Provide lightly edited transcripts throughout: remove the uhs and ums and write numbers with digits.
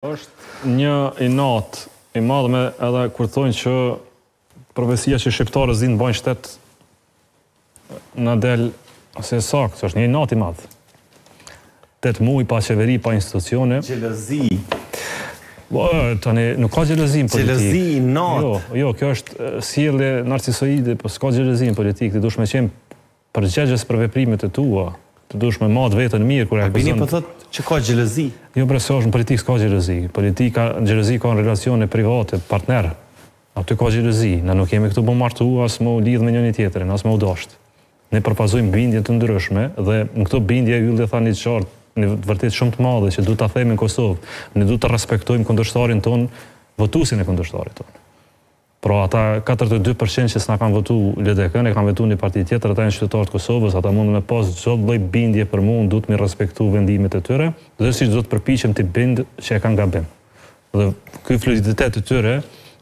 Është një inat I madh me edhe kur thonë që profesia që shqiptarët zinë bajnë shtet në del ose saktë, është një inat I madh. 8 muaj pa qeveri, pa institucione. Xhelozi. Tani nuk ka xhelozi në politikë. Xhelozi inat. Jo, kjo është sjellje narcisoide, po s'ka xhelozi në politikë. Ti duhesh me qenë përgjegjës për veprimet e tua. Të duhesh me marrë veten mirë kur e akuzon. Bini po thotë që ka xhelozi. Jo, bre, se është në politikë s'ka xhelozi. Xhelozi ka në relacione private, partner. Aty ka xhelozi. Ne nuk jemi këtu më martu, as më lidh me njëri tjetrin, as më u dasht. Ne përpazojmë bindje të ndryshme dhe në këto bindje yll e thani qartë, në vërtet shumë të madhe që duhet ta themi në Kosovë. Ne duhet të respektojmë kundërshtarin ton, votuesin e kundërshtarit ton. Pra ata 42% që s'na kanë votu LDK-n, e kanë votu një parti tjetër, ata janë qytetarë të Kosovës, ata mund me pas çdo lloj bindje për mua, duhet mi respektu vendimet e tyre, dhe si do të përpiqem të bind që e kanë gabim. Dhe ky fluiditet të tyre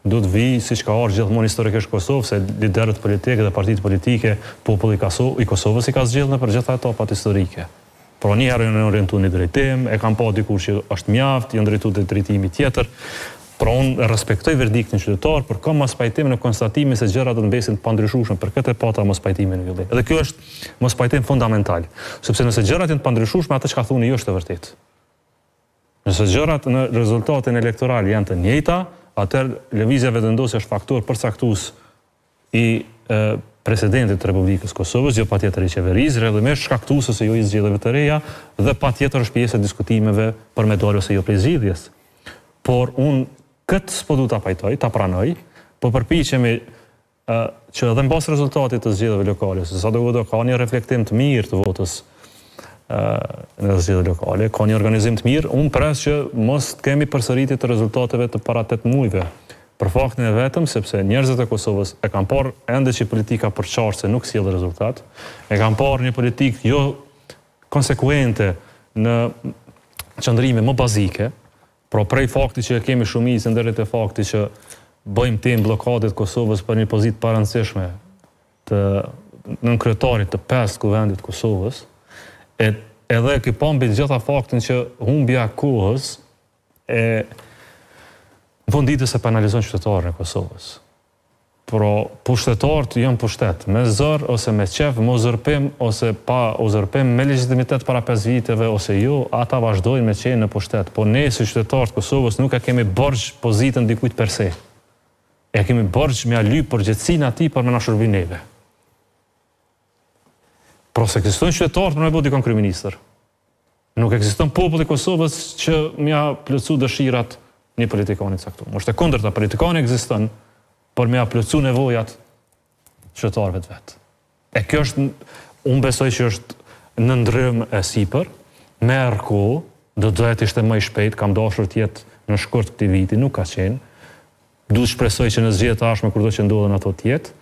duhet vi siç ka ardhur gjithmonë historikisht Kosovë, se liderët politikë dhe partitë politike, populli I Kosovës I ka zgjedhur në për gjitha etapat historike. Pra një herë janë orientuar në drejtim, e kanë pa dikur që është mjaft, janë drejtuar te drejtimi tjetër. Pra unë respektoj verdiktin qytetar, por kam mos pajtim në konstatimin se gjërat do të mbesin të pandryshueshme, për këtë e pata mos pajtimin në fillim. Edhe kjo është mos pajtim fundamental, sepse nëse gjërat janë të pandryshueshme, atë çka thoni jo është e vërtetë. Nëse gjërat në rezultatin elektoral janë të njëjta, atëherë lëvizja vendosje është faktor përcaktues I presidentit të Republikës Kosovës, jo patjetër I qeverisë, rrjedhimisht shkaktues ose jo I zgjedhjeve të reja, dhe patjetër është pjesë e diskutimeve për me dalë ose jo prej zgjidhjes. Por unë këtë s'po du ta pajtoj, ta pranoj, po përpiqemi që edhe mbas rezultatit të zgjedhjeve lokale, se sa do ka një reflektim të mirë të votës në zgjedhjet lokale, ka një organizim të mirë, unë pres që mos të kemi përsëritje të rezultateve të para 8 muajve. Për faktin e vetëm, sepse njerëzit e Kosovës e kanë parë ende që politika përçartë se nuk sjell rezultat, e kanë parë një politikë jo konsekuente në qëndrime më bazike, pra prej fakti që kemi shumicën deri te fakti që bëjmë temë bllokadit Kosovës për një pozitë parancishme të nënkryetarit të 5 kuvendit Kosovës, edhe ky pambi gjitha faktin që humbja kohës e në fund ditës e penalizon qytetarën e Kosovës. Pra, pushtetarët janë pushtet, me zër ose me qef, me uzurpim ose pa uzurpim, me legjitimitet para 5 viteve ose jo, ata vazhdojnë me qenë në pushtet. Po ne si qytetarët Kosovës nuk e kemi borxh pozitën dikujt per se. E kemi borxh me lyp përgjegjësinë atij për me na shërbim neve. Pra, se ekzistojnë qytetarët për me bëu dikon kryeministër. Nuk ekziston populli I Kosovës që m'ia plotsu dëshirat një politikanit caktuar. Është e kundërta, politikani ekziston por me plotsu nevojat qytetarëve të vet. E kjo është, unë besoj që është në ndrym e sipër, merr kohë, do të ishte më I shpejt, kam dashur të jetë në shkurt këtij viti, nuk ka qenë. Duhet shpresoj që në zgjedhjet e ardhshme kurdo që ndodhen ato të jetë.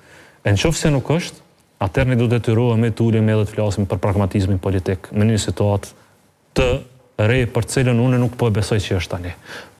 E nëse nuk është, atëherë ne do të detyrohemi të ulemi edhe të flasim për pragmatizmin politik në një situatë të re për cilën unë nuk po e besoj që është tani.